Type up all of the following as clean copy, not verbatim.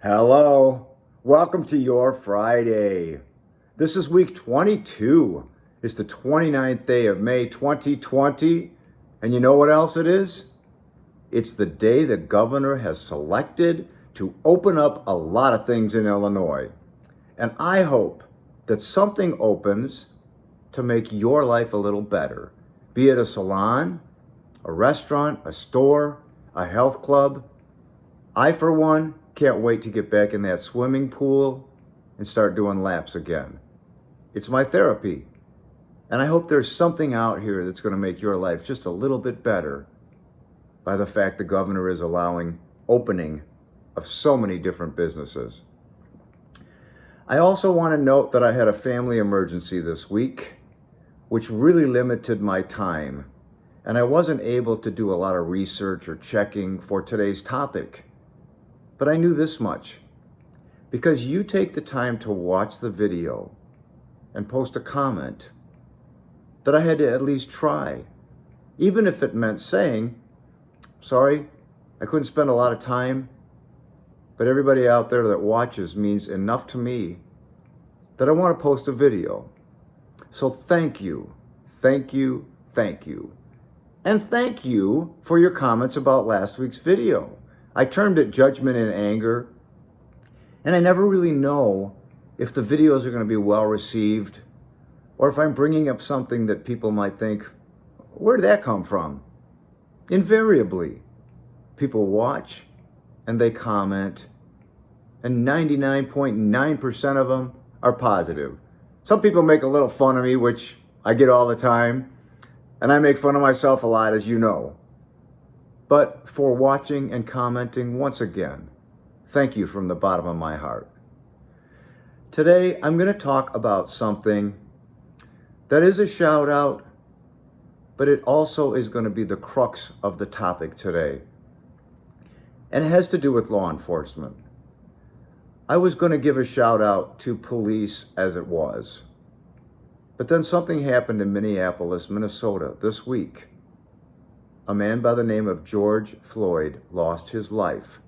Hello, welcome to your Friday. This is week 22. It's the 29th day of May 2020. And you know what else it is? It's the day the governor has selected to open up a lot of things in Illinois. And I hope that something opens to make your life a little better. Be it a salon, a restaurant, a store, a health club. I, for one, can't wait to get back in that swimming pool and start doing laps again. It's my therapy. And I hope there's something out here that's going to make your life just a little bit better by the fact the governor is allowing opening of so many different businesses. I also want to note that I had a family emergency this week, which really limited my time. And I wasn't able to do a lot of research or checking for today's topic. But I knew this much. Because you take the time to watch the video and post a comment, that I had to at least try. Even if it meant saying, sorry, I couldn't spend a lot of time, but everybody out there that watches means enough to me that I want to post a video. So thank you, thank you, thank you. And thank you for your comments about last week's video. I termed it judgment and anger, and I never really know if the videos are going to be well received or if I'm bringing up something that people might think, where did that come from? Invariably, people watch and they comment, and 99.9% of them are positive. Some people make a little fun of me, which I get all the time, and I make fun of myself a lot, as you know. But for watching and commenting, once again, thank you from the bottom of my heart. Today, I'm going to talk about something that is a shout out, but it also is going to be the crux of the topic today. And it has to do with law enforcement. I was going to give a shout out to police as it was. But then something happened in Minneapolis, Minnesota this week. A man by the name of George Floyd lost his life.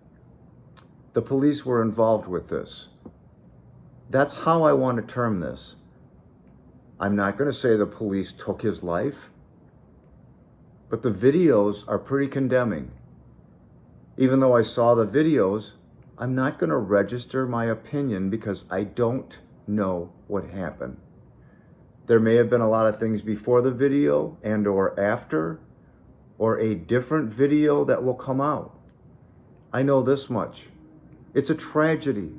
The police were involved with this. That's how I want to term this. I'm not going to say the police took his life, but the videos are pretty condemning. Even though I saw the videos, I'm not going to register my opinion because I don't know what happened. There may have been a lot of things before the video and or after, or a different video that will come out. I know this much. It's a tragedy.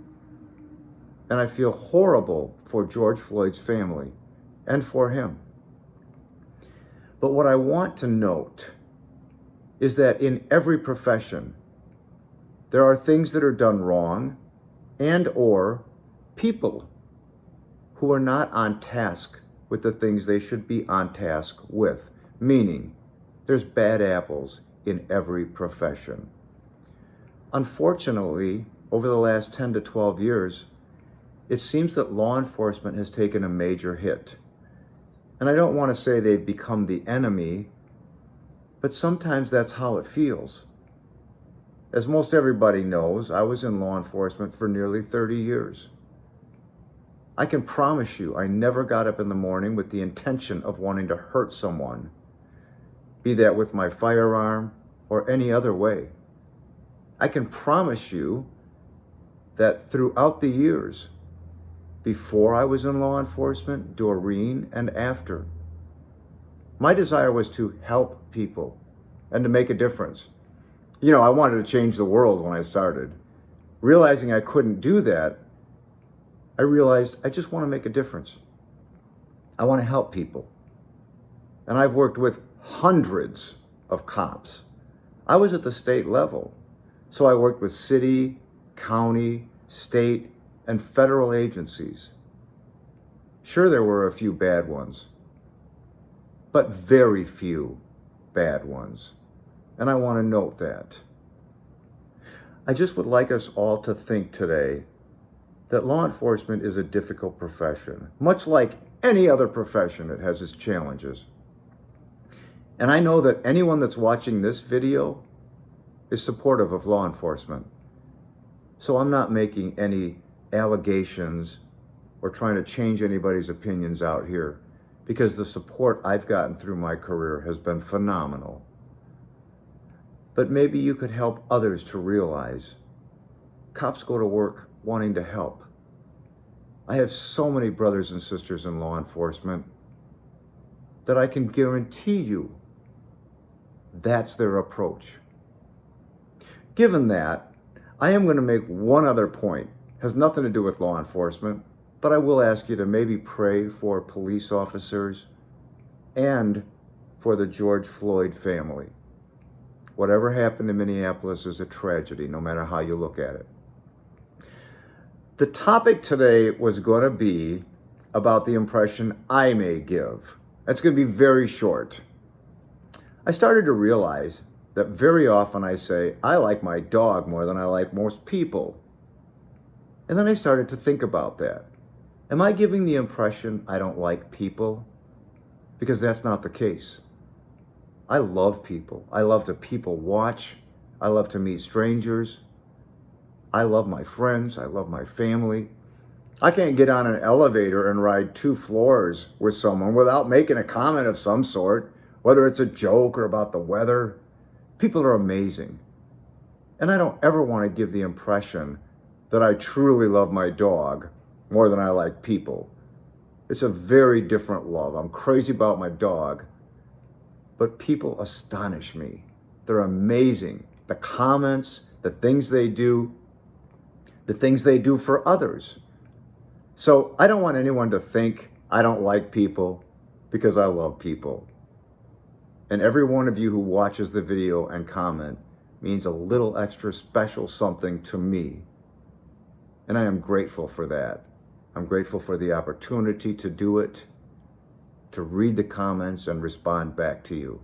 And I feel horrible for George Floyd's family and for him. But what I want to note is that in every profession, there are things that are done wrong and or people who are not on task with the things they should be on task with, meaning there's bad apples in every profession. Unfortunately, over the last 10 to 12 years, it seems that law enforcement has taken a major hit. And I don't want to say they've become the enemy, but sometimes that's how it feels. As most everybody knows, I was in law enforcement for nearly 30 years. I can promise you I never got up in the morning with the intention of wanting to hurt someone, be that with my firearm or any other way. I can promise you that throughout the years, before I was in law enforcement, during, and after, my desire was to help people and to make a difference. You know, I wanted to change the world when I started. Realizing I couldn't do that, I realized I just want to make a difference. I want to help people. And I've worked with hundreds of cops. I was at the state level, so I worked with city, county, state, and federal agencies. Sure, there were a few bad ones, but very few bad ones. And I want to note that. I just would like us all to think today that law enforcement is a difficult profession. Much like any other profession, it has its challenges. And I know that anyone that's watching this video is supportive of law enforcement. So I'm not making any allegations or trying to change anybody's opinions out here, because the support I've gotten through my career has been phenomenal. But maybe you could help others to realize cops go to work wanting to help. I have so many brothers and sisters in law enforcement that I can guarantee you that's their approach. Given that, I am going to make one other point. It has nothing to do with law enforcement, but I will ask you to maybe pray for police officers and for the George Floyd family. Whatever happened in Minneapolis is a tragedy, no matter how you look at it. The topic today was going to be about the impression I may give. It's going to be very short. I started to realize that very often I say, I like my dog more than I like most people. And then I started to think about that. Am I giving the impression I don't like people? Because that's not the case. I love people. I love to people watch. I love to meet strangers. I love my friends. I love my family. I can't get on an elevator and ride 2 floors with someone without making a comment of some sort, whether it's a joke or about the weather. People are amazing. And I don't ever want to give the impression that I truly love my dog more than I like people. It's a very different love. I'm crazy about my dog, but people astonish me. They're amazing. The comments, the things they do for others. So I don't want anyone to think I don't like people, because I love people. And every one of you who watches the video and comment means a little extra special something to me. And I am grateful for that. I'm grateful for the opportunity to do it, to read the comments and respond back to you.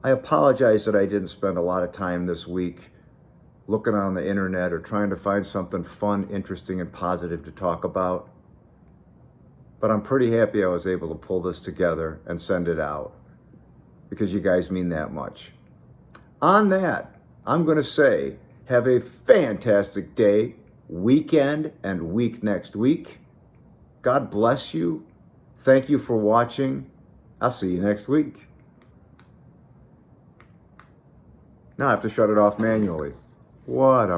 I apologize that I didn't spend a lot of time this week looking on the internet or trying to find something fun, interesting, and positive to talk about. But I'm pretty happy I was able to pull this together and send it out, because you guys mean that much. On that, I'm going to say, have a fantastic day, weekend, and week next week. God bless you. Thank you for watching. I'll see you next week. Now I have to shut it off manually. What a